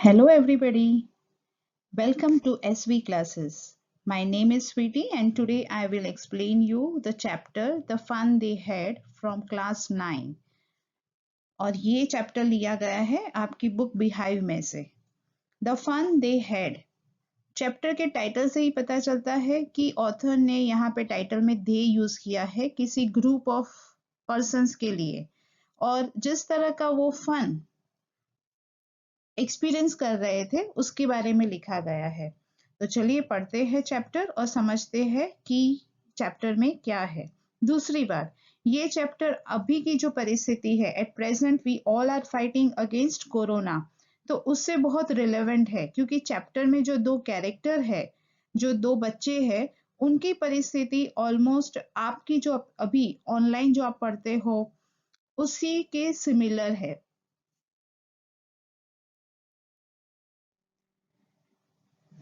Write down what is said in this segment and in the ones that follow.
Hello everybody, welcome to SV classes. My name is Sweetie and today I will explain you the chapter The Fun They Had from class 9 और ये chapter लिया गया है आपकी book beehive में से। The Fun They Had chapter के title से ही पता चलता है कि ऑथर ने यहाँ पे टाइटल में दे यूज किया है किसी ग्रुप ऑफ पर्सन्स के लिए और जिस तरह का वो फन एक्सपीरियंस कर रहे थे उसके बारे में लिखा गया है। तो चलिए पढ़ते हैं चैप्टर और समझते हैं कि चैप्टर में क्या है। दूसरी बात, ये चैप्टर अभी की जो परिस्थिति है, at present we all are fighting against corona, तो उससे बहुत रिलेवेंट है क्योंकि चैप्टर में जो दो कैरेक्टर है, जो दो बच्चे हैं, उनकी परिस्थिति ऑलमोस्ट आपकी जो अभी ऑनलाइन जो आप पढ़ते हो उसी के सिमिलर है।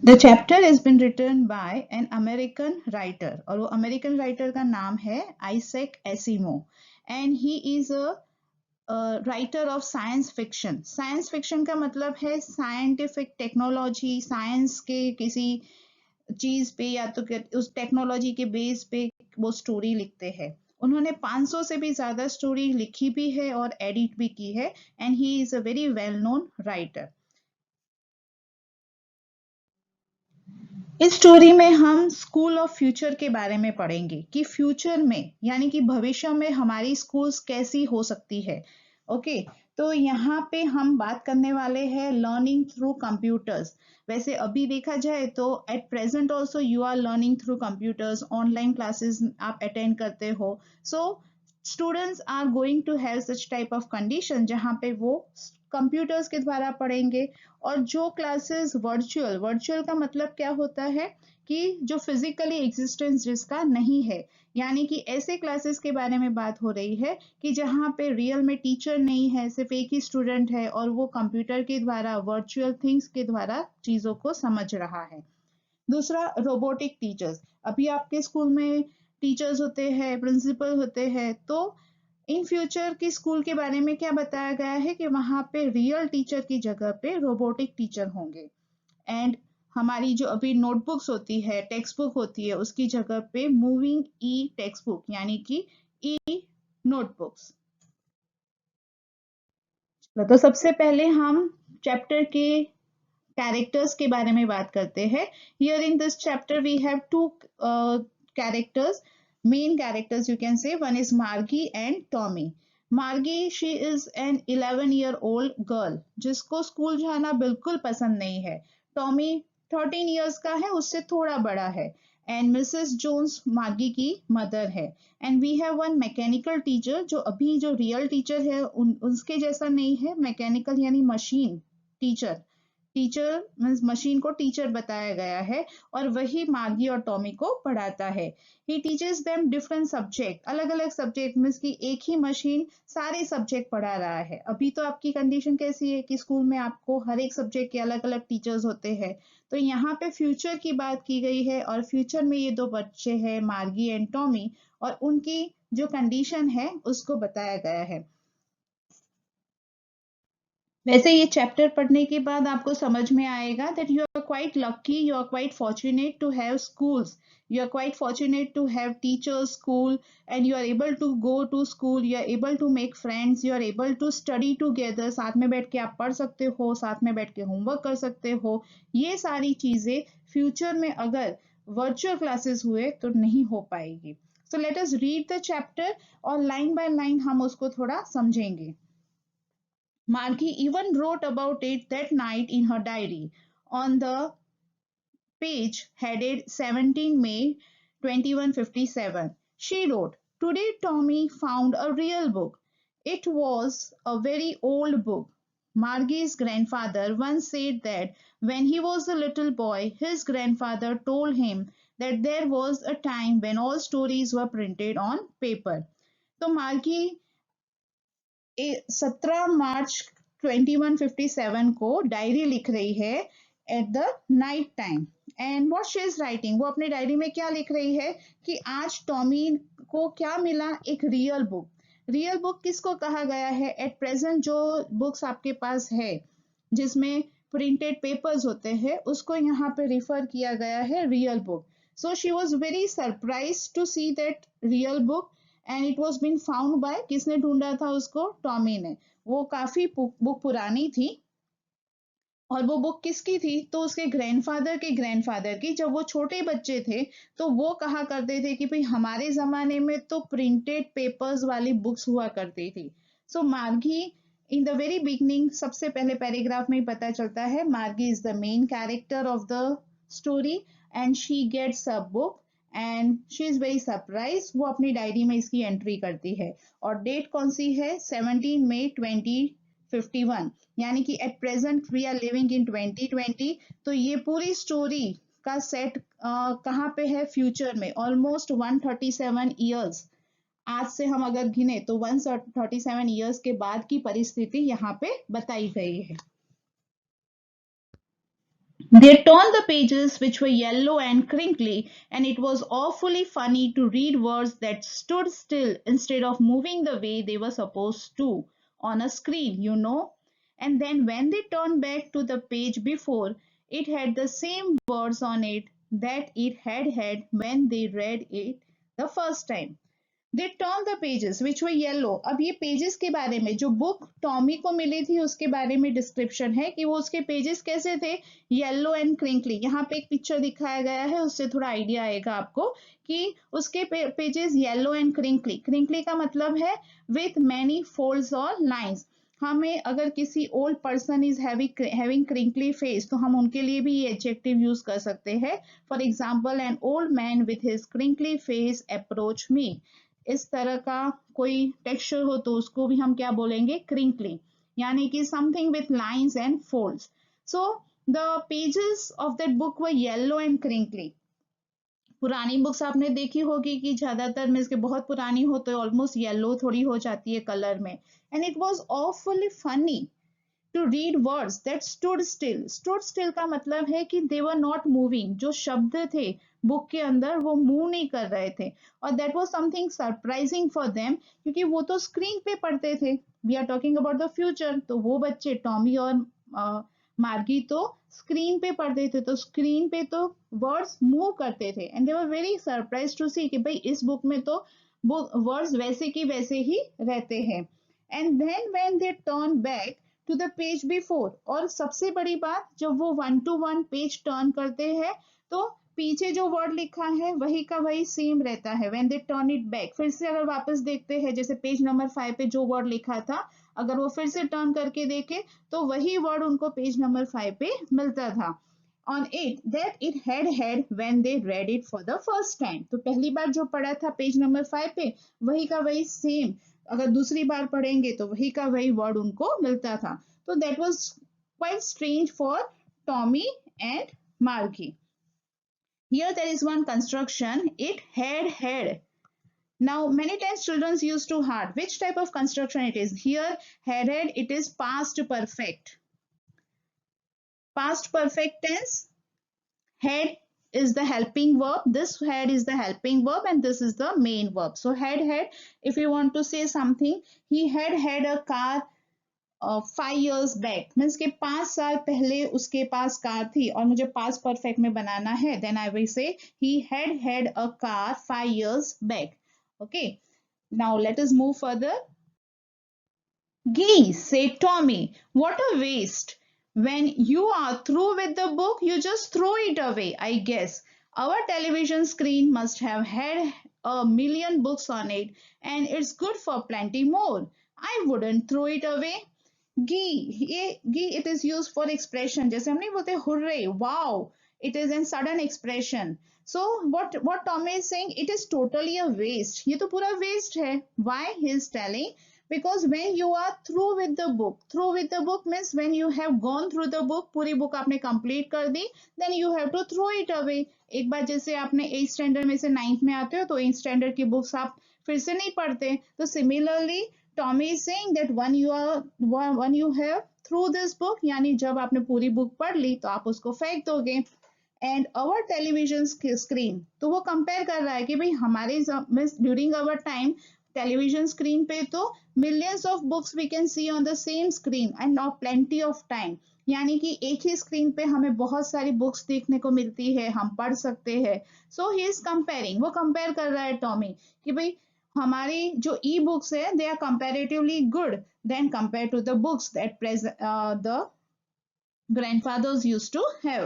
The chapter has been written by an American writer और वो अमेरिकन राइटर का नाम है Isaac Asimov and he is a writer of science fiction. Science fiction का मतलब है साइंटिफिक टेक्नोलॉजी, साइंस के किसी चीज पे या तो उस टेक्नोलॉजी के बेस पे वो स्टोरी लिखते हैं। उन्होंने 500 से भी ज्यादा स्टोरी लिखी भी है और एडिट भी की है and he is a very well known writer. इस स्टोरी में हम स्कूल ऑफ फ्यूचर के बारे में पढ़ेंगे कि फ्यूचर में यानी कि भविष्य में हमारी स्कूल्स कैसी हो सकती है। ओके, तो यहाँ पे हम बात करने वाले हैं लर्निंग थ्रू कंप्यूटर्स। वैसे अभी देखा जाए तो at present also you are learning through computers, online classes आप अटेंड करते हो। So students are going to have such type of condition जहाँ पे वो कंप्यूटर्स के द्वारा पढ़ेंगे। और जो क्लासेस वर्चुअल, वर्चुअल का मतलब क्या होता है कि जो फिजिकली एग्जिस्टेंस जिसका नहीं है, यानी कि ऐसे क्लासेस के बारे में बात हो रही है कि जहाँ पे रियल में टीचर नहीं है, सिर्फ एक ही स्टूडेंट है और वो कंप्यूटर के द्वारा वर्चुअल थिंग्स के द्वारा चीजों को समझ रहा है। दूसरा, रोबोटिक टीचर्स। अभी आपके स्कूल में टीचर्स होते हैं, प्रिंसिपल होते हैं, तो इन फ्यूचर की स्कूल के बारे में क्या बताया गया है कि वहां पे रियल टीचर की जगह पे रोबोटिक टीचर होंगे। एंड हमारी जो अभी नोटबुक्स होती है, टेक्स्ट बुक होती है, उसकी जगह पे मूविंग ई टेक्स्ट बुक यानी कि ई नोटबुक्स। तो सबसे पहले हम चैप्टर के कैरेक्टर्स के बारे में बात करते हैं। Here in this chapter we have two characters, main characters you can say. One is Margie and Tommy. Margie, she is an 11-year-old girl जिसको स्कूल जाना बिल्कुल पसंद नहीं है। टॉमी 13 years का है, उससे थोड़ा बड़ा है। एंड मिसेस जोन्स मार्गी की मदर है। And we have one mechanical teacher, जो अभी जो रियल टीचर है उसके जैसा नहीं है, मैकेनिकल यानी machine teacher. Teacher means machine को टीचर बताया गया है और वही मार्गी और टॉमी को पढ़ाता है। He teaches them different subject, अलग अलग सब्जेक्ट मीन्स की एक ही मशीन सारे सब्जेक्ट पढ़ा रहा है। अभी तो आपकी कंडीशन कैसी है कि स्कूल में आपको हर एक सब्जेक्ट के अलग अलग टीचर्स होते हैं, तो यहाँ पे फ्यूचर की बात की गई है और फ्यूचर में ये दो बच्चे हैं मार्गी एंड टॉमी और उनकी जो कंडीशन है उसको बताया गया है। वैसे ये चैप्टर पढ़ने के बाद आपको समझ में आएगा that you are quite lucky, you are quite fortunate to have schools, you are quite fortunate to have teachers, school, and you are able to go to school, you are able to make friends, you are able to study together। साथ में बैठ के आप पढ़ सकते हो, साथ में बैठ के होमवर्क कर सकते हो। ये सारी चीजें फ्यूचर में अगर वर्चुअल क्लासेस हुए तो नहीं हो पाएगी। So let us read the chapter और लाइन बाय लाइन हम उसको थोड़ा समझेंगे। Margie even wrote about it that night in her diary. On the page headed 17 May 2157, she wrote, "Today Tommy found a real book. It was a very old book. Margie's grandfather once said that when he was a little boy, his grandfather told him that there was a time when all stories were printed on paper." तो मार्गी 17 मार्च 2157 को diary लिख रही है at the night time. And what she is writing, वो अपने diary में क्या लिख रही है कि आज टॉमी को क्या मिला, एक रियल बुक। रियल बुक किसको कहा गया है? एट प्रेजेंट जो बुक्स आपके पास है जिसमें प्रिंटेड पेपर्स होते हैं उसको यहाँ पे रिफर किया गया है real book. So she was very surprised to see that real book and it was been found by किसने ढूंढा था उसको? टॉमी ने. वो काफी बुक पुरानी थी और वो बुक किसकी थी? तो उसके ग्रैंडफादर के ग्रैंडफादर की. जब वो छोटे बच्चे थे तो वो कहा करते थे कि भाई हमारे जमाने में तो प्रिंटेड पेपर्स वाली बुक्स हुआ करती थी. सो मार्गी इन द वेरी बिगनिंग सबसे पहले पैराग्राफ में ही पता चलता है Margie is the main character of the story and she gets a book and she is very surprise. वो अपनी डायरी में इसकी एंट्री करती है और डेट कौन सी है? 17 मई 2051. यानी कि at present we are living in 2020. तो ये पूरी स्टोरी का सेट कहाँ पे है? फ्यूचर में. ऑलमोस्ट 137 ईयर्स आज से हम अगर गिने तो 137 ईयर्स के बाद की परिस्थिति यहाँ पे बताई गई है. They turned the pages which were yellow and crinkly, and it was awfully funny to read words that stood still instead of moving the way they were supposed to on a screen, you know. And then when they turned back to the page before, it had the same words on it that it had had when they read it the first time. They turn the pages which were yellow. अब ये pages के बारे में जो book Tommy को मिली थी उसके बारे में डिस्क्रिप्शन है कि वो उसके पेजेस कैसे थे? Yellow and crinkly. यहाँ पे एक पिक्चर दिखाया गया है उससे थोड़ा आइडिया आएगा आपको कि उसके pages yellow and crinkly. Crinkly का मतलब है विथ मैनी फोल्ड्स और लाइंस. हमें अगर किसी old person is having crinkly face तो हम उनके लिए भी ये एडजेक्टिव यूज कर सकते हैं. For example an old man with his crinkly face approach me. इस तरह का कोई टेक्सचर हो तो उसको भी हम क्या बोलेंगे? क्रिंकली. यानी कि something with lines and folds. So the pages of that book were yellow and crinkly. पुरानी बुक्स आपने देखी होगी कि ज्यादातर मीन्स के बहुत पुरानी हो तो ऑलमोस्ट येलो थोड़ी हो जाती है कलर में. And it was awfully funny to read words that stood still. Stood still का मतलब है कि दे वर नॉट मूविंग. जो शब्द थे बुक के अंदर वो मूव नहीं कर रहे थे और that was something surprising for them क्योंकि वो तो स्क्रीन पे पढ़ते थे. We are talking about the future. तो वो बच्चे टॉमी और मार्गी तो स्क्रीन पे पढ़ते थे तो स्क्रीन पे तो वर्ड्स मूव करते थे and they were very surprise to see कि भाई इस बुक में तो वर्ड्स वैसे की वैसे ही रहते हैं. And then when they turn back to the page before. और सबसे बड़ी बात जब वो 1 to 1 पेज टर्न करते हैं तो पीछे जो वर्ड लिखा है वही का वही सेम रहता है. When they turn it back फिर से अगर वापस देखते हैं जैसे पेज नंबर 5 पे जो वर्ड लिखा था अगर वो फिर से टर्न करके देखे तो वही वर्ड उनको पेज नंबर 5 पे मिलता था. On it that it had when they read it for the first time. तो पहली बार जो पढ़ा था पेज नंबर 5 पे वही का वही सेम अगर दूसरी बार पढ़ेंगे तो वही का वही वर्ड उनको मिलता था. तो that was quite strange for Tommy and Margie. Here there is one construction. It had. Now many times children used to had. Which type of construction it is? Here had it is past perfect. Past perfect tense. Had is the helping verb. This had is the helping verb and this is the main verb. So had. If you want to say something, he had a car 5 years back. Means के 5 साल पहले उसके पास car थी और मुझे पास perfect में बनाना है. Then I will say he had a car 5 years back. Okay. Now let us move further. Gee, said Tommy, what a waste. When you are through with the book, you just throw it away, I guess. Our television screen must have had a million books on it, and it's good for plenty more. I wouldn't throw it away. It is used for expression. जैसे हम नहीं बोलते hurray, wow. It is in sudden expression. So what Tommy is saying, it is totally a waste. ये तो पूरा waste है. Why? He is telling because when you are through with the book means when you have gone through the book, पूरी book आपने complete कर दी, then you have to throw it away. एक बार जैसे आपने 8th standard में से 9th में आते हो तो 8th standard की books आप फिर से नहीं पढ़ते. तो similarly Tommy is saying that when you have through this book यानी जब आपने पूरी बुक पढ़ ली तो आप उसको फेंक दोगे. एंड आवर टेलीविजन स्क्रीन तो वो कंपेयर कर रहा है कि भाई हमारे during our time television screen पे तो millions of books we can see on the same screen and not plenty of time, यानी कि एक ही स्क्रीन पे हमें बहुत सारी बुक्स देखने को मिलती है, हम पढ़ सकते हैं। सो ही इज कंपेयरिंग, वो कंपेयर कर रहा है टॉमी कि भाई हमारी जो ई बुक्स है they are comparatively good then compare to the books that the grandfathers used to have.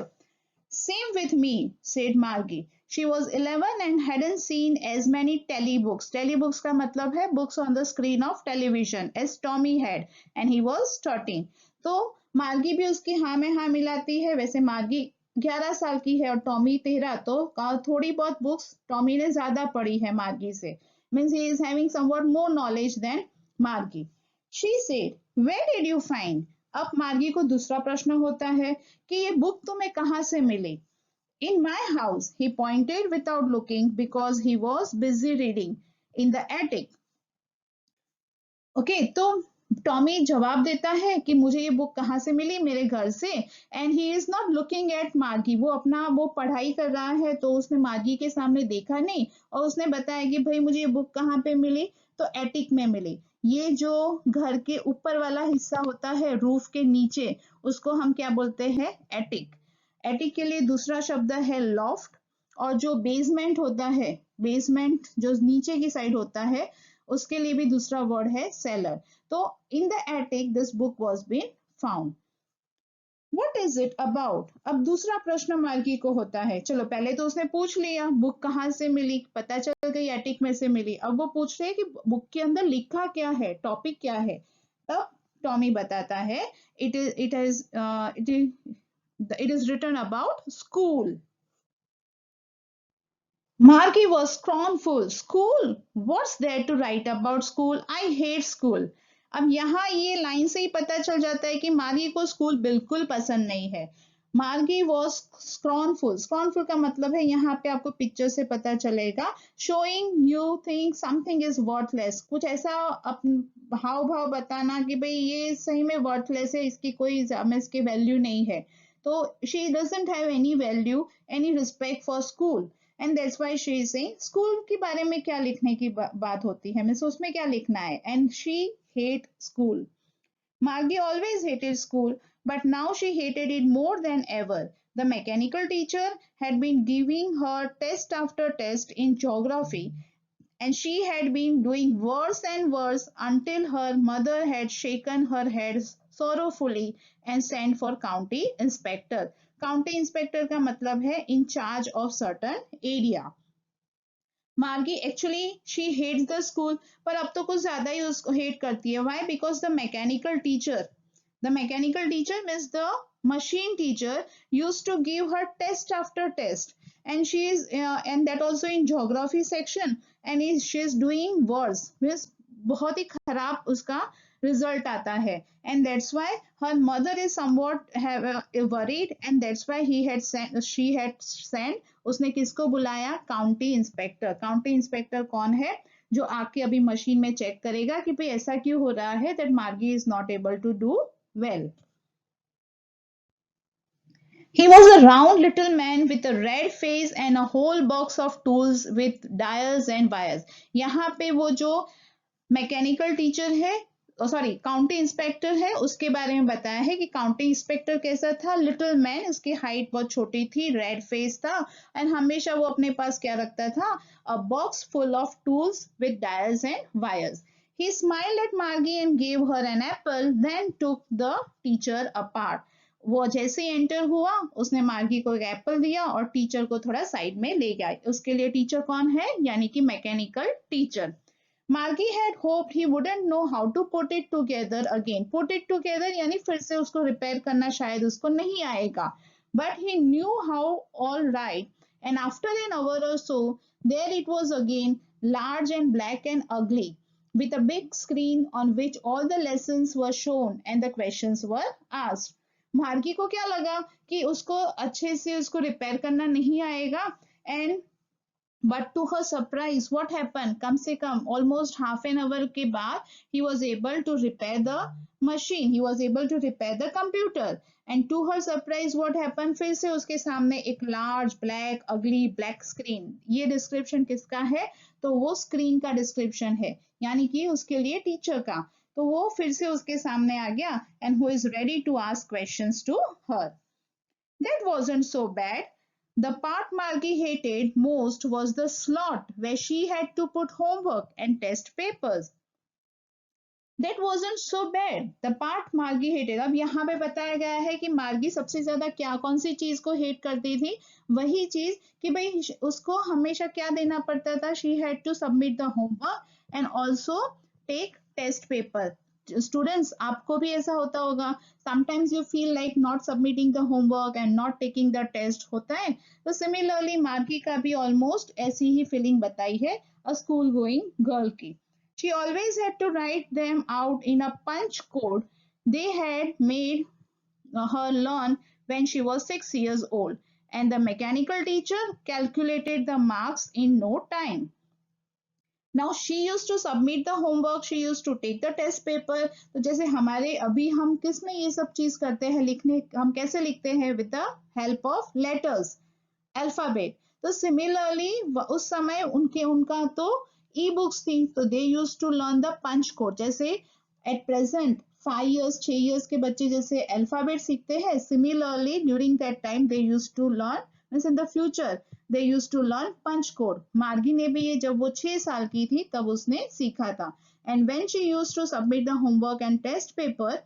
Same with me, said Margie. She was 11 and hadn't seen as many telebooks. Telebooks का मतलब है books on the screen of television as Tommy had and he was 13. तो मार्गी भी उसकी हाँ में हाँ मिलाती है। वैसे मार्गी 11 साल की है और टॉमी 13, तो थोड़ी बहुत बुक्स टॉमी ने ज्यादा पढ़ी है मार्गी से। Means he is having somewhat more knowledge than Margie. She said, where did you find? अब मार्गी को दूसरा प्रश्न होता है कि ये बुक तुम्हें कहाँ से मिली? In my house, he pointed without looking because he was busy reading in the attic. Okay तो टॉमी जवाब देता है कि मुझे ये बुक कहाँ से मिली, मेरे घर से। And he is not looking at मार्गी, वो अपना वो पढ़ाई कर रहा है तो उसने मार्गी के सामने देखा नहीं और उसने बताया कि भाई मुझे ये बुक कहाँ पे मिली, तो एटिक में मिली। ये जो घर के ऊपर वाला हिस्सा होता है रूफ के नीचे, उसको हम क्या बोलते हैं? एटिक। एटिक के लिए दूसरा शब्द है लॉफ्ट, और जो बेसमेंट होता है, बेसमेंट जो नीचे की साइड होता है, उसके लिए भी दूसरा वर्ड है सेलर। तो in the attic this book was been found. What is it about? अब दूसरा प्रश्न मार्गी को होता है। चलो पहले तो उसने पूछ लिया बुक कहाँ से मिली, पता चल गई एटिक में से मिली। अब वो पूछ रहे हैं कि बुक के अंदर लिखा क्या है, टॉपिक क्या है। तब टॉमी बताता है it is written about school. Margie was scornful. School? What's there to write about school? I hate school. अब यहाँ ये लाइन से ही पता चल जाता है कि मार्गी को स्कूल बिल्कुल पसंद नहीं है। मार्गी वॉज स्क्रॉनफुल। स्क्रॉनफुल का मतलब है, यहाँ पे आपको पिक्चर से पता चलेगा, showing you think something is worthless. कुछ ऐसा हाव भाव बताना कि भाई ये सही में वर्थलेस है, इसकी कोई इसकी वैल्यू नहीं है। तो she doesn't have any value, any respect for school, and that's why she is saying school के बारे में क्या लिखने की बात होती है, मींस उसमें क्या लिखना है। And she hate school. Margie always hated school, but now she hated it more than ever. The mechanical teacher had been giving her test after test in geography, and she had been doing worse and worse until her mother had shaken her head sorrowfully and sent for county inspector. County inspector का मतलब है in charge of certain area. Margie actually she hates the school, पर अब तो कुछ ज्यादा ही उसको hate करती है। Why? Because the mechanical teacher means the machine teacher used to give her test after test, and she is and that also in geography section, and she is doing worse, means बहुत ही खराब उसका result आता है। and that's why her mother is somewhat have worried, and that's why she had sent, उसने किसको बुलाया? County inspector. County inspector कौन है? जो आके अभी मशीन में चेक करेगा कि भाई ऐसा क्यों हो रहा है, that Margie is not able to do well. He was a round little man with a red face and a whole box of tools with dials and wires. यहाँ पे वो जो मैकेनिकल टीचर है, सॉरी काउंटी इंस्पेक्टर है, उसके बारे में बताया है कि काउंटी इंस्पेक्टर कैसा था? लिटिल मैन, उसकी हाइट बहुत छोटी थी, रेड फेस था, एंड हमेशा वो अपने पास क्या रखता था? अ box full of tools with dials and wires. He smiled at Margie and gave her an apple, then took the teacher apart. वो जैसे ही एंटर हुआ, उसने मार्गी को एक एप्पल दिया और टीचर को थोड़ा साइड में ले गया। उसके लिए टीचर कौन है? यानी कि mechanical teacher. Margie had hoped he wouldn't know how to put it together again. Put it together यानी फिर से उसको रिपेयर करना शायद उसको नहीं आएगा। But he knew how all right. And after an hour or so, there it was again, large and black and ugly, with a big screen on which all the lessons were shown and the questions were asked. मार्गी को क्या लगा कि उसको अच्छे से उसको repair करना नहीं आएगा, and But to her surprise, what happened? कम से कम almost half an hour के बाद he was able to repair the machine. He was able to repair the computer. And to her surprise, what happened? फिर से उसके सामने एक large, black, ugly, black screen. ये description किसका है? तो वो स्क्रीन का डिस्क्रिप्शन है, यानी कि उसके लिए टीचर का। तो वो फिर से उसके सामने आ गया, and who is ready to ask questions to her. That wasn't so bad. The part Margie hated most was the slot where she had to put homework and test papers. That wasn't so bad. The part Margie hated. अब यहाँ पे बताया गया है कि मार्गी सबसे ज्यादा क्या कौन सी चीज को हेट करती थी, वही चीज कि भाई उसको हमेशा क्या देना पड़ता था, she had to submit the homework and also take test paper. Students, आपको भी ऐसा होता होगा, sometimes you feel like not submitting the homework and not taking the test होता है। तो सिमिलरली मार्गी का भी ऑलमोस्ट ऐसी ही फीलिंग बताई है अ स्कूल गोइंग गर्ल की। She always had to write them out in a punch code they had made her learn when she was 6 years old, and the mechanical teacher calculated the marks in no time. Now she used to submit the homework, she used to take the test paper। तो जैसे हमारे अभी हम किस में ये सब चीज करते हैं, लिखने हम कैसे लिखते हैं, with the help of letters, alphabet. तो सिमिलरली उस समय उनका तो ई बुक्स थी, तो they use to learn the punch code. जैसे एट प्रेजेंट 5 इयर्स 6 इयर्स के बच्चे जैसे अल्फाबेट सीखते हैं, similarly during that time they use to learn, means in the future they use to learn punch code. Margie ने भी ये जब वो 6 साल की थी तब उसने सीखा था। And when she use to submit the homework and test paper,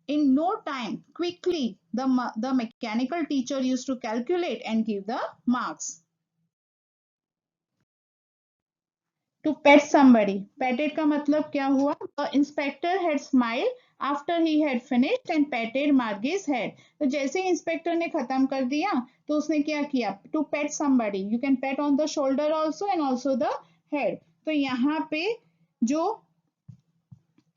in no time, quickly, the mechanical teacher used to calculate and give the marks. To pet somebody, petted का मतलब क्या हुआ, the inspector had smiled after he had finished and patted Margie's head। तो जैसे ही inspector ने खत्म कर दिया तो उसने क्या किया, to pet somebody, you can pat on the shoulder also and also the head। तो यहाँ पे जो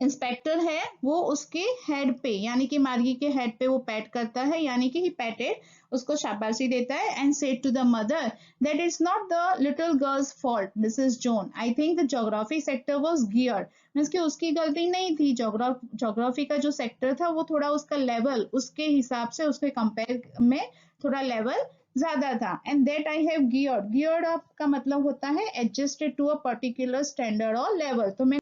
इंस्पेक्टर है वो उसके हेड पे, यानी कि मार्गी के हेड पे वो पैट करता है, यानी कि ही पैटेड, उसको शाबाशी देता है and said to the mother that it's not the little girl's fault Mrs Jones, I think the geography sector was geared, means कि उसकी गलती नहीं थी, ज्योग्राफी का जो सेक्टर था वो थोड़ा उसका लेवल उसके हिसाब से उसके कंपेयर में थोड़ा लेवल ज्यादा था। And that I have geared, geared up का मतलब होता है adjusted to a particular standard और लेवल। तो मैं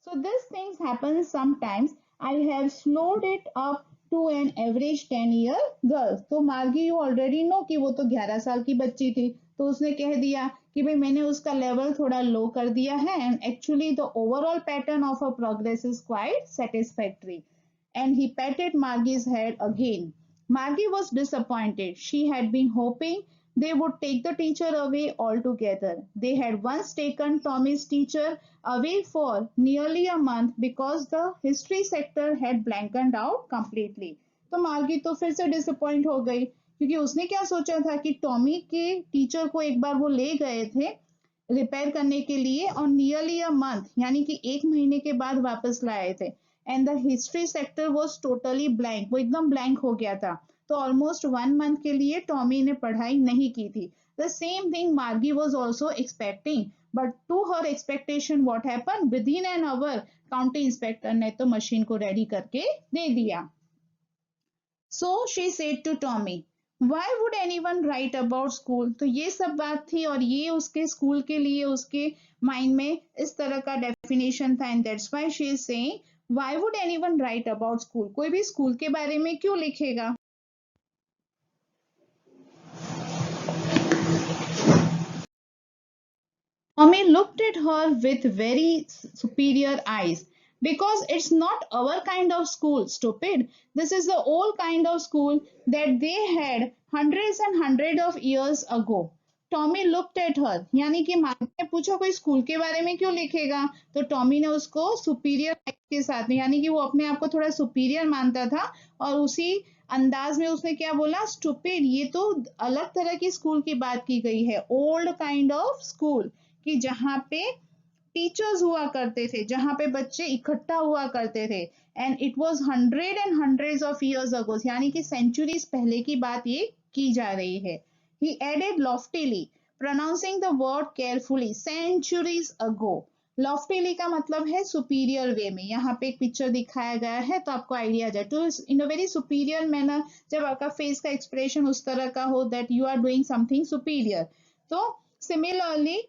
so these things happen sometimes. I have slowed it up to an average 10-year girl. तो मार्गी यू ऑलरेडी नो कि वो तो 11 साल की बच्ची थी, तो उसने कह दिया कि भाई मैंने उसका लेवल थोड़ा लो कर दिया है, and actually the overall pattern of a progress is quite satisfactory. And he patted Margie's head again. Margie was disappointed. She had been hoping they would take the teacher away altogether. They had once taken Tommy's teacher away for nearly a month because the history sector had blanked out completely. तो मार्गी तो फिर से disappoint हो गई, क्योंकि उसने क्या सोचा था कि टॉमी के टीचर को एक बार वो ले गए थे रिपेयर करने के लिए, और नियरली अ मंथ यानी कि 1 महीने के बाद वापस लाए थे, and the history sector was totally blank, वो एकदम ब्लैंक हो गया था। तो ऑलमोस्ट 1 मंथ के लिए टॉमी ने पढ़ाई नहीं की थी। The same thing Margie was also expecting, but to her expectation what happen, within an hour county inspector ने तो मशीन को रेडी करके दे दिया। So she said to Tommy, why would anyone write about school. तो ये सब बात थी और ये उसके स्कूल के लिए उसके माइंड में इस तरह का डेफिनेशन था, and that's why she is saying why would anyone write about school, कोई भी स्कूल के बारे में क्यों लिखेगा। Tommy looked at her with very superior eyes. Because it's not our kind of school, stupid. This is the old kind of school that they had hundreds and hundreds of years ago. Tommy looked at her, यानी कि मार्ग ने पूछा कोई school के बारे में क्यों लिखेगा, तो टॉमी ने उसको सुपीरियर के साथ में, यानी कि वो अपने आप को थोड़ा सुपीरियर मानता था, और उसी अंदाज में उसने क्या बोला, स्टूपिड, ये तो अलग तरह की स्कूल की बात की गई है, ओल्ड काइंड ऑफ स्कूल, कि जहाँ पे टीचर्स हुआ करते थे, जहाँ पे बच्चे इकट्ठा हुआ करते थे, and it was hundred and hundreds of years ago, यानी कि सेंचुरीज पहले की बात ये की जा रही है। He added loftily, pronouncing the word carefully, centuries ago. Loftily का मतलब है सुपीरियर वे में, यहाँ पे एक पिक्चर दिखाया गया है तो आपको आइडिया जाए, तो in a very superior manner, जब आपका फेस का एक्सप्रेशन उस तरह का हो that you are doing something superior. तो सिमिलरली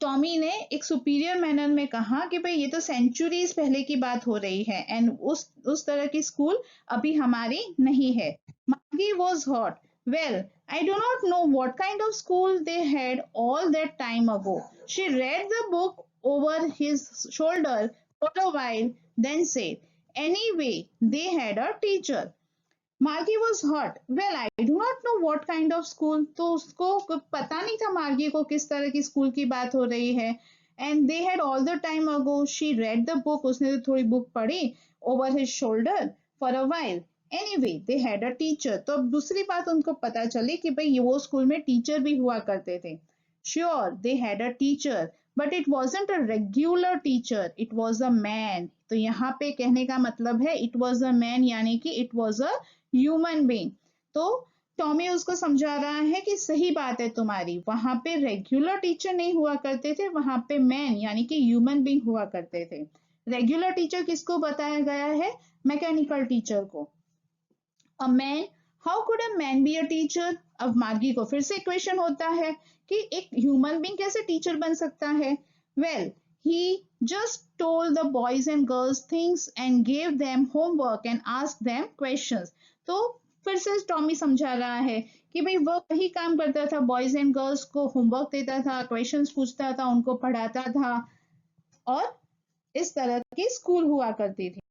टॉमी ने एक सुपीरियर मैनर में कहा कि भाई ये तो सेंचुरीज पहले की बात हो रही है एंड उस तरह की स्कूल अभी हमारी नहीं है. मार्गी was hot. Well, I do not know what kind of school they had all that time ago. She read the book over his shoulder for a while, then said, anyway, they had a teacher. मार्गी was hot. Well, I do not know what kind of school. तो उसको पता नहीं था मार्गी को किस तरह की स्कूल की बात हो रही है. And they had all the time ago. She read the book. उसने तो थोड़ी बुक पढ़ी. Over his shoulder for a while. Anyway they had a teacher. तो अब दूसरी बात उनको पता चली कि भाई वो स्कूल में टीचर भी हुआ करते थे. Sure they had a teacher, but it wasn't a regular teacher, it was a man. तो यहाँ पे कहने का मतलब है इट वॉज अ मैन, यानी कि it was a human being. तो टॉमी उसको समझा रहा है कि सही बात है तुम्हारी, वहां पे रेगुलर टीचर नहीं हुआ करते थे, वहां पे मैन यानी कि ह्यूमन बीइंग हुआ करते थे. रेगुलर टीचर किसको बताया गया है? मैकेनिकल टीचर को. A man, how could a man be a teacher? अब मार्गी को फिर से क्वेश्चन होता है कि एक ह्यूमन बीइंग कैसे टीचर बन सकता है? Well, he just told the boys and girls things and gave them homework and asked them questions. तो फिर से टॉमी समझा रहा है कि भाई वो वही काम करता था, बॉयज एंड गर्ल्स को होमवर्क देता था, क्वेश्चंस पूछता था, उनको पढ़ाता था, और इस तरह की स्कूल हुआ करती थी.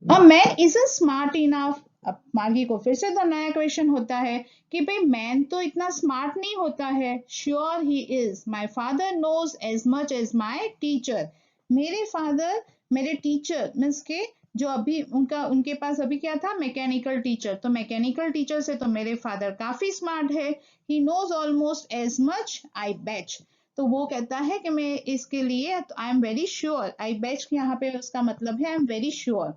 A man is a smart enough. अब मार्गी को फिर से तो नया क्वेश्चन होता है कि भाई मैन तो इतना स्मार्ट नहीं होता है. Sure he is. My father knows as much as my teacher. मेरे फादर, मेरे टीचर मीन्स के जो अभी उनके पास अभी क्या था? Mechanical teacher. तो मैकेनिकल टीचर से तो मेरे फादर काफी स्मार्ट है. He knows almost as much, I bet. तो वो कहता है कि मैं इसके लिए I am very sure. I bet यहाँ पे उसका मतलब है आई एम वेरी श्योर.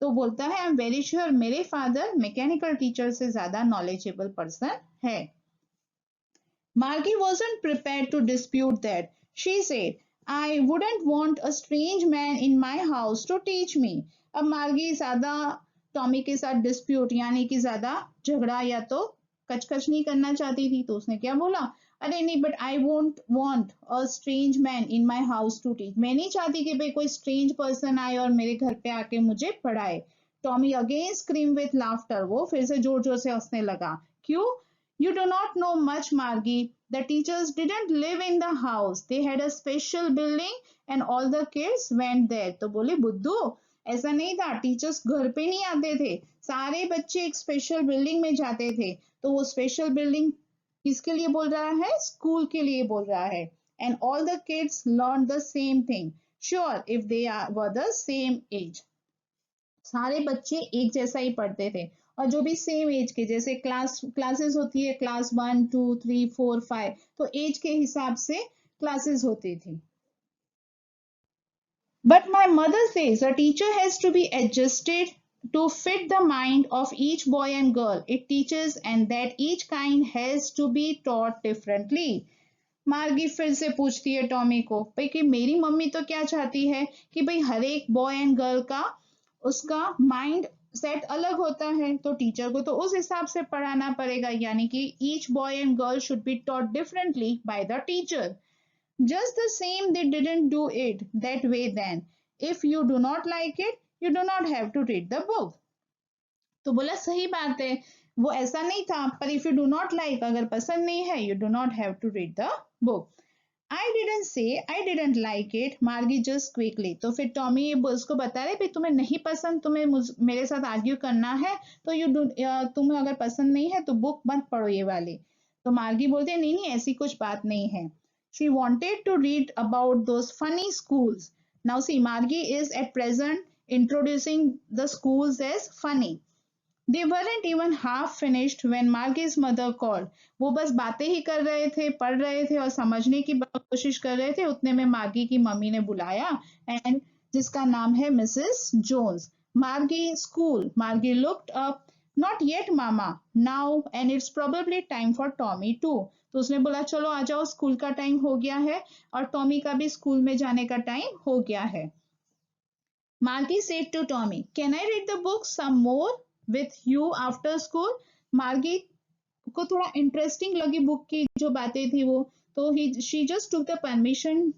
तो बोलता है आई एम वेरी श्योर मेरे फादर मैकेनिकल टीचर से ज्यादा नॉलेजेबल पर्सन है. Margie wasn't prepared to dispute that. She said, I wouldn't want a strange man in my house to teach me. अब मार्गी ज्यादा टॉमी के साथ डिस्प्यूट यानी कि ज्यादा झगड़ा या तो कचकच नहीं करना चाहती थी. तो उसने क्या बोला? अरे नहीं, but I won't want a strange man in my house to teach. मैं नहीं चाहती कि भाई कोई स्ट्रेंज पर्सन आए और मेरे घर पे आके मुझे पढ़ाए. Tommy again scream with laughter. वो फिर से जोर जोर से हंसने लगा. क्यों? You do not know much, Margie. The teachers didn't live in the house. They had a special building and all the kids went there. तो बोले बुद्धू, ऐसा नहीं था. टीचर्स घर पे नहीं आते थे, सारे बच्चे एक स्पेशल बिल्डिंग में जाते थे. तो वो स्पेशल बिल्डिंग किसके लिए बोल रहा है? स्कूल के लिए बोल रहा है. And all the kids learned the same thing. Sure, if they were the same age. सारे बच्चे एक जैसा ही पढ़ते थे, और जो भी सेम एज के, जैसे क्लासेस होती है, क्लास 1 2 3 4 5, तो एज के हिसाब से क्लासेस होती थी. But my mother says a teacher has to be adjusted to fit the mind of each boy and girl it teaches and that each kind has to be taught differently. मार्गी फिर से पूछती है Tommy को भाई कि मेरी mummy तो क्या चाहती है कि भाई हर एक बॉय एंड गर्ल का उसका माइंड सेट अलग होता है, तो टीचर को तो उस हिसाब से पढ़ाना पड़ेगा, यानी कि each boy and girl should be taught differently by the teacher. Just the same they didn't do it that way then. If you do not like it you do not have to read the book. तो बोला सही बात है, वो ऐसा नहीं था, पर if you do not like, अगर पसंद नहीं है, you do not have to read the book. I didn't say I didn't like it, मार्गी just quickly. तो फिर टॉमी उसको बता रहे भाई तुम्हें नहीं पसंद, तुम्हें मेरे साथ आर्ग्यू करना है, तो तुम्हें अगर पसंद नहीं है तो बुक मत पढ़ो ये वाली. तो मार्गी बोलते हैं नहीं नहीं ऐसी कुछ बात नहीं है. She wanted to read about those funny schools. Now see, Margie is at present introducing the schools as funny. They weren't even half finished when Margie's mother called. वो बस बातें ही कर रहे थे, पढ़ रहे थे और समझने की कोशिश कर रहे थे, उतने में मार्गी की मम्मी ने बुलाया, एंड जिसका नाम है मिसेस जोन्स. मार्गी स्कूल. मार्गी looked up. Not yet, Mama. Now, and it's probably time for Tommy too. तो उसने बोला चलो आ जाओ, स्कूल का टाइम हो गया है और टॉमी का भी स्कूल में जाने का टाइम हो गया है. Margie said to Tommy, Can I read the book some more with you after school? मार्गी को थोड़ा इंटरेस्टिंग लगी बुक की जो बातें थी वो, तो she just took the permission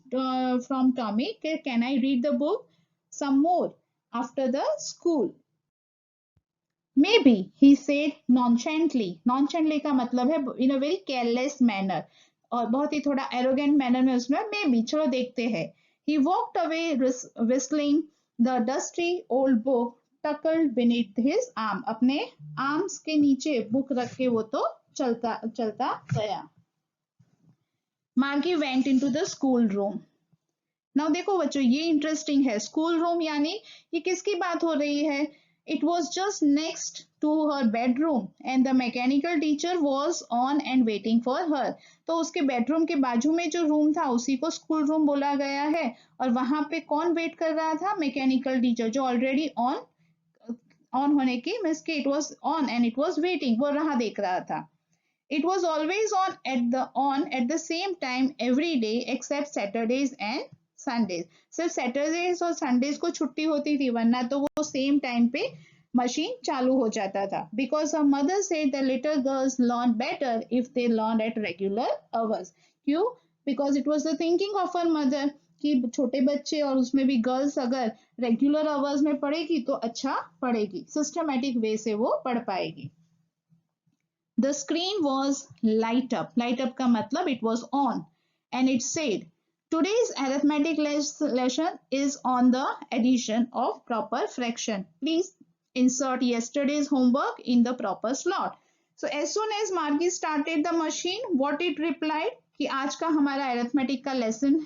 from Tommy, can I read the book some more after the school? Maybe, he said nonchalantly. Nonchalantly का मतलब है in a very careless manner, और बहुत ही थोड़ा arrogant manner में उसने maybe, चलो देखते हैं. He walked away whistling, the dusty old book tucked beneath his arm. अपने arms के नीचे book रख के वो तो चलता चलता गया. Margie went into the school room. Now देखो बच्चों, ये इंटरेस्टिंग है. स्कूल रूम यानी ये किसकी बात हो रही है? It was just next to her bedroom and the mechanical teacher was on and waiting for her. तो उसके बेडरूम के बाजू में जो रूम था उसी को स्कूल रूम बोला गया है, और वहां पे कौन वेट कर रहा था? मैकेनिकल टीचर, जो ऑलरेडी ऑन होने की मीन्स कि it was on and it was waiting, वो राह देख रहा था. It was always on at the same time every day except Saturdays and Sundays. सिर्फ Saturdays और Sundays को छुट्टी होती थी, वरना तो वो सेम टाइम पे मशीन चालू हो जाता था. Because her mother said the little girls learn better if they learn at regular hours. क्यों? Because it was the thinking of her mother कि छोटे बच्चे और उसमें भी गर्ल्स अगर रेगुलर आवर्स में पढ़ेगी तो अच्छा पढ़ेगी, सिस्टमेटिक वे से वो पढ़ पाएगी. The screen was light up. Light up का मतलब it was on, and it said, "Today's arithmetic lesson is on the addition of proper fraction. Please insert yesterday's homework in the proper slot." So as soon as Margie started the machine, what it replied कि आज का हमारा arithmetic का lesson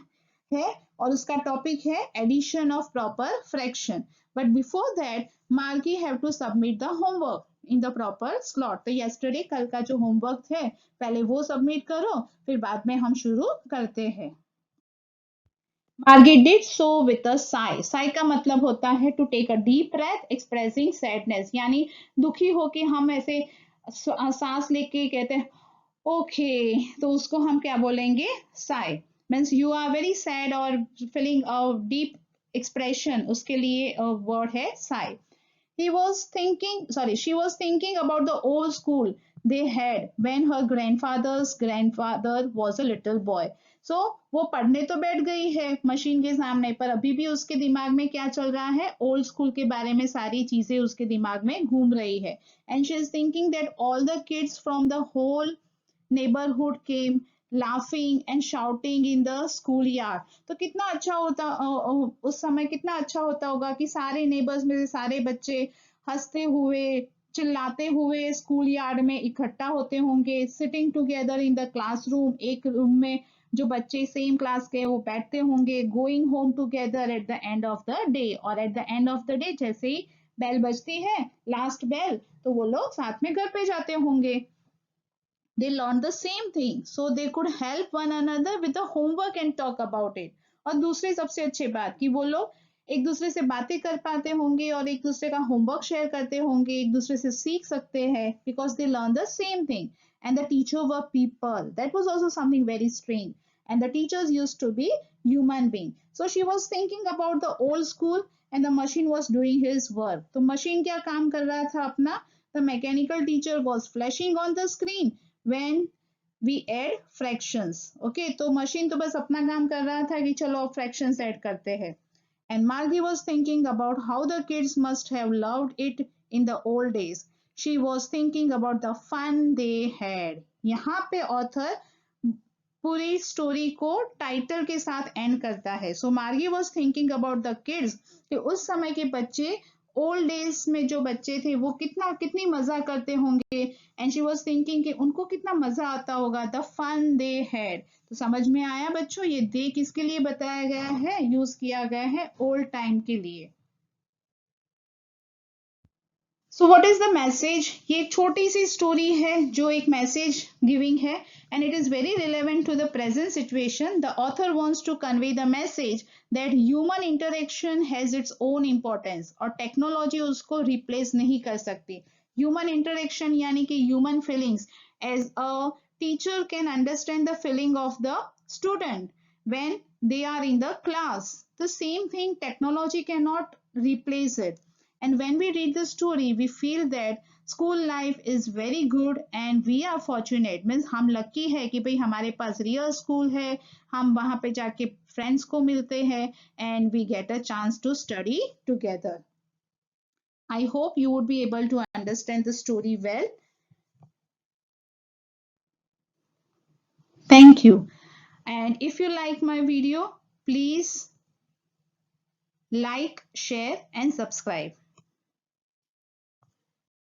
है और उसका topic है addition of proper fraction. But before that, Margie have to submit the homework in the proper slot. तो yesterday कल का जो homework है पहले वो submit करो, फिर बाद में हम शुरू करते हैं. Margie did so with a sigh. Sigh का मतलब होता है to take a deep breath expressing sadness, यानी दुखी हो कि हम ऐसे सांस लेके कहते हैं okay, तो उसको हम क्या बोलेंगे? Sigh. Means you are very sad or feeling a deep expression, उसके लिए word है sigh. She was thinking about the old school they had when her grandfather's grandfather was a little boy. So वो पढ़ने तो बैठ गई है machine के सामने, पर अभी भी उसके दिमाग में क्या चल रहा है? ओल्ड स्कूल के बारे में सारी चीजें उसके दिमाग में घूम रही है. And she is thinking that all the kids from the whole neighborhood came laughing and shouting in the schoolyard. तो कितना अच्छा होता उस समय कितना अच्छा होता होगा कि सारे नेबर्स में से सारे बच्चे हंसते हुए चिल्लाते हुए स्कूल यार्ड में इकट्ठा होते होंगे. Sitting together in the classroom, एक रूम में जो बच्चे सेम क्लास के वो बैठते होंगे. Going home together at the end of the day, और at the end of the day जैसे ही बेल बजती है, लास्ट बेल, तो वो लोग साथ में घर पे जाते होंगे. They learned the same thing, so they could help one another with the homework and talk about it. और दूसरी सबसे अच्छी बात कि वो लोग एक दूसरे से बातें कर पाते होंगे और एक दूसरे का होमवर्क शेयर करते होंगे, एक दूसरे से सीख सकते हैं, because they learn the same thing. And the teacher were people. That was also something very strange. And the teachers used to be human being. So she was thinking about the old school and the machine was doing his work. तो machine क्या काम कर रहा था अपना? The mechanical teacher was flashing on the screen when we add fractions. Okay, तो machine तो बस अपना काम कर रहा था कि चलो अब fractions add करते हैं. And Margie was thinking about how the kids must have loved it in the old days. She was thinking about the fun they had. यहाँ पे author पूरी स्टोरी को टाइटल के साथ एंड करता है. सो मार्गी was thinking about the kids कि उस समय के बच्चे, ओल्ड डेज में जो बच्चे थे वो कितनी मजा करते होंगे. एंड शी वॉज थिंकिंग कि उनको कितना मजा आता होगा. The fun they had. तो समझ में आया बच्चों, ये दे किसके लिए बताया गया है? यूज किया गया है ओल्ड टाइम के लिए. So what is the message? ये एक छोटी सी स्टोरी है जो एक मैसेज गिविंग है, and it is very relevant to the present situation. The author wants to convey the message that human interaction has its own importance, और technology उसको रिप्लेस नहीं कर सकती. ह्यूमन इंटरेक्शन यानी कि human feelings. As a teacher can understand the feeling of the student when they are in the class, the same thing technology cannot replace it. And when we read the story, we feel that school life is very good and we are fortunate, means हम lucky है कि भाई हमारे पास real school है, हम वहां पे जाके फ्रेंड्स को मिलते हैं and we get a chance to study together. I hope you would be able to understand the story well. Thank you. And if you like my video, please like, share, and subscribe.